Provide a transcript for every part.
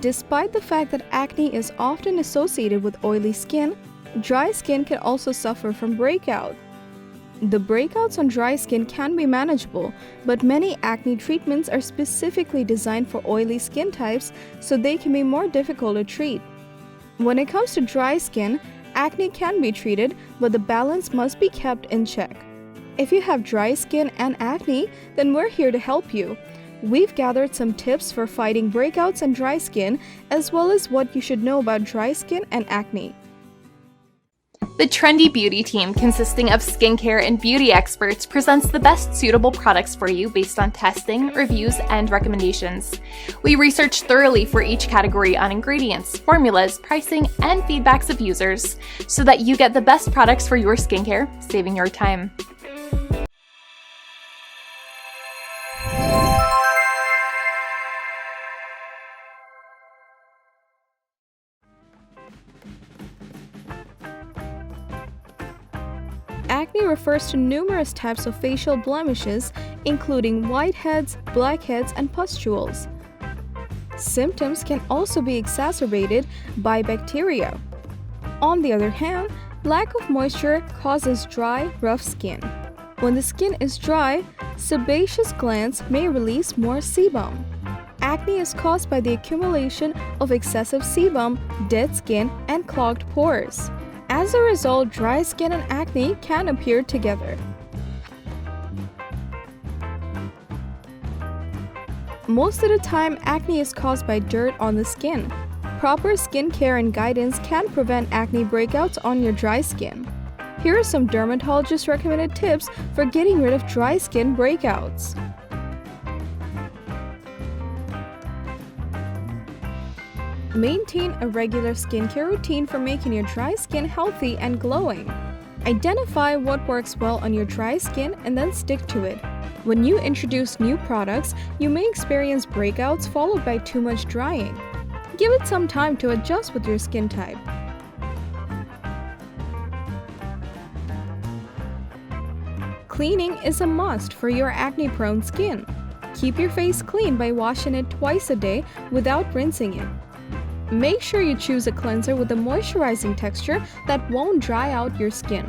Despite the fact that acne is often associated with oily skin, dry skin can also suffer from breakouts. The breakouts on dry skin can be manageable, but many acne treatments are specifically designed for oily skin types, so they can be more difficult to treat. When it comes to dry skin, acne can be treated, but the balance must be kept in check. If you have dry skin and acne, then we're here to help you. We've gathered some tips for fighting breakouts and dry skin, as well as what you should know about dry skin and acne. The Trendy Beauty team, consisting of skincare and beauty experts, presents the best suitable products for you based on testing, reviews, and recommendations. We research thoroughly for each category on ingredients, formulas, pricing, and feedbacks of users, so that you get the best products for your skincare, saving your time. Acne refers to numerous types of facial blemishes, including whiteheads, blackheads, and pustules. Symptoms can also be exacerbated by bacteria. On the other hand, lack of moisture causes dry, rough skin. When the skin is dry, sebaceous glands may release more sebum. Acne is caused by the accumulation of excessive sebum, dead skin, and clogged pores. As a result, dry skin and acne can appear together. Most of the time, acne is caused by dirt on the skin. Proper skincare and guidance can prevent acne breakouts on your dry skin. Here are some dermatologist-recommended tips for getting rid of dry skin breakouts. Maintain a regular skincare routine for making your dry skin healthy and glowing. Identify what works well on your dry skin and then stick to it. When you introduce new products, you may experience breakouts followed by too much drying. Give it some time to adjust with your skin type. Cleaning is a must for your acne-prone skin. Keep your face clean by washing it twice a day without rinsing it. Make sure you choose a cleanser with a moisturizing texture that won't dry out your skin.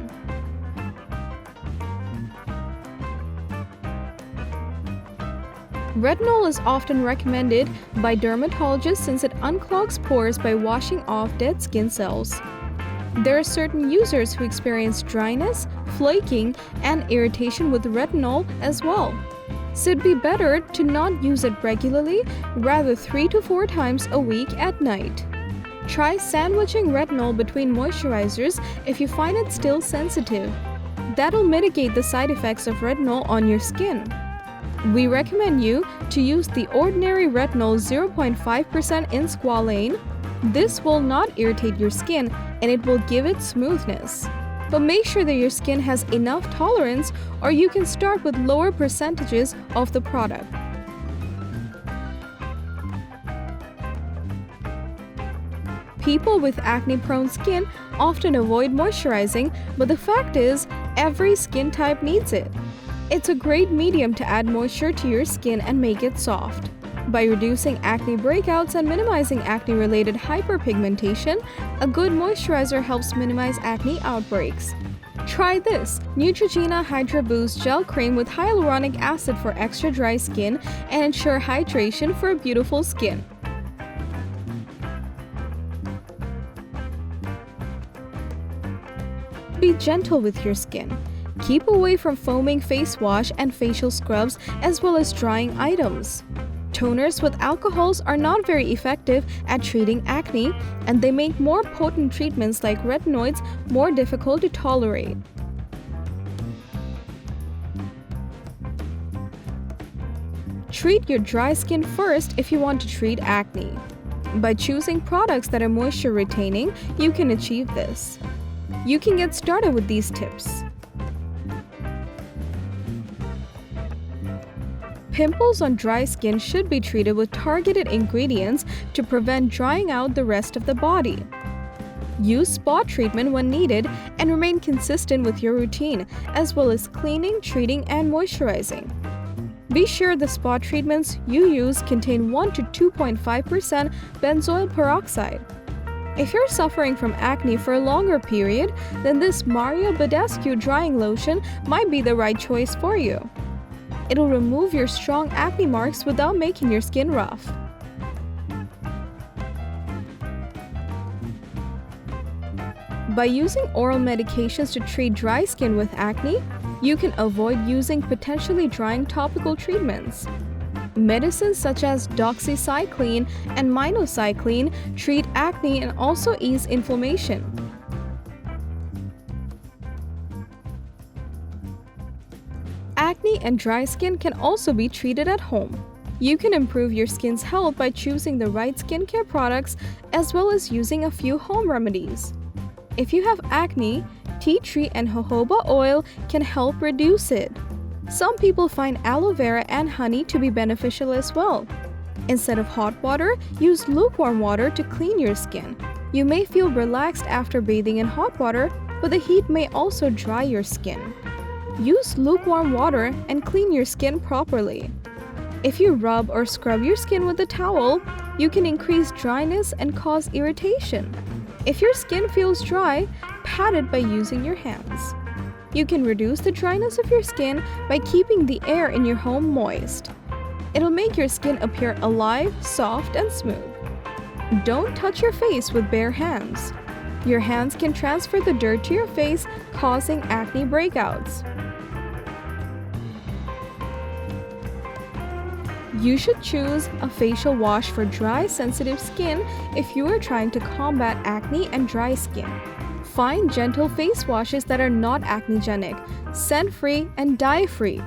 Retinol is often recommended by dermatologists since it unclogs pores by washing off dead skin cells. There are certain users who experience dryness, flaking, and irritation with retinol as well. So it'd be better to not use it regularly, rather 3 to 4 times a week at night. Try sandwiching retinol between moisturizers if you find it still sensitive. That'll mitigate the side effects of retinol on your skin. We recommend you to use the ordinary retinol 0.5% in Squalane. This will not irritate your skin and it will give it smoothness. But make sure that your skin has enough tolerance, or you can start with lower percentages of the product. People with acne-prone skin often avoid moisturizing, but the fact is, every skin type needs it. It's a great medium to add moisture to your skin and make it soft. By reducing acne breakouts and minimizing acne-related hyperpigmentation, a good moisturizer helps minimize acne outbreaks. Try this Neutrogena Hydra Boost Gel Cream with hyaluronic acid for extra dry skin and ensure hydration for beautiful skin. Be gentle with your skin. Keep away from foaming face wash and facial scrubs as well as drying items. Toners with alcohols are not very effective at treating acne, and they make more potent treatments like retinoids more difficult to tolerate. Treat your dry skin first if you want to treat acne. By choosing products that are moisture retaining, you can achieve this. You can get started with these tips. Pimples on dry skin should be treated with targeted ingredients to prevent drying out the rest of the body. Use spot treatment when needed and remain consistent with your routine, as well as cleaning, treating, and moisturizing. Be sure the spa treatments you use contain 1 to 2.5% benzoyl peroxide. If you're suffering from acne for a longer period, then this Badescu drying lotion might be the right choice for you. It'll remove your strong acne marks without making your skin rough. By using oral medications to treat dry skin with acne, you can avoid using potentially drying topical treatments. Medicines such as doxycycline and minocycline treat acne and also ease inflammation. Acne and dry skin can also be treated at home. You can improve your skin's health by choosing the right skincare products as well as using a few home remedies. If you have acne, tea tree and jojoba oil can help reduce it. Some people find aloe vera and honey to be beneficial as well. Instead of hot water, use lukewarm water to clean your skin. You may feel relaxed after bathing in hot water, but the heat may also dry your skin. Use lukewarm water and clean your skin properly. If you rub or scrub your skin with a towel, you can increase dryness and cause irritation. If your skin feels dry, pat it by using your hands. You can reduce the dryness of your skin by keeping the air in your home moist. It'll make your skin appear alive, soft, and smooth. Don't touch your face with bare hands. Your hands can transfer the dirt to your face, causing acne breakouts. You should choose a facial wash for dry, sensitive skin if you are trying to combat acne and dry skin. Find gentle face washes that are not acnegenic, scent-free, and dye-free.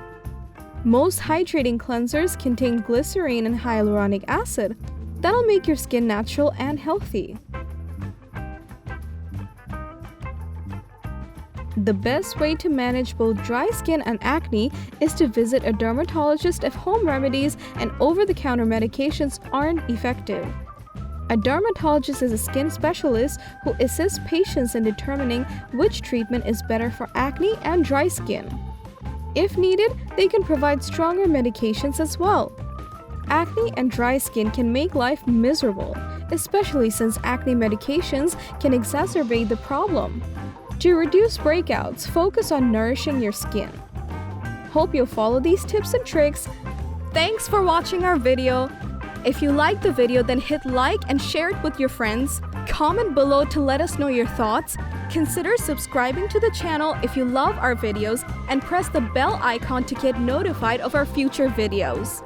Most hydrating cleansers contain glycerine and hyaluronic acid. That'll make your skin natural and healthy. The best way to manage both dry skin and acne is to visit a dermatologist if home remedies and over-the-counter medications aren't effective. A dermatologist is a skin specialist who assists patients in determining which treatment is better for acne and dry skin. If needed, they can provide stronger medications as well. Acne and dry skin can make life miserable, especially since acne medications can exacerbate the problem. To reduce breakouts, focus on nourishing your skin. Hope you'll follow these tips and tricks. Thanks for watching our video. If you liked the video, then hit like and share it with your friends. Comment below to let us know your thoughts. Consider subscribing to the channel if you love our videos and press the bell icon to get notified of our future videos.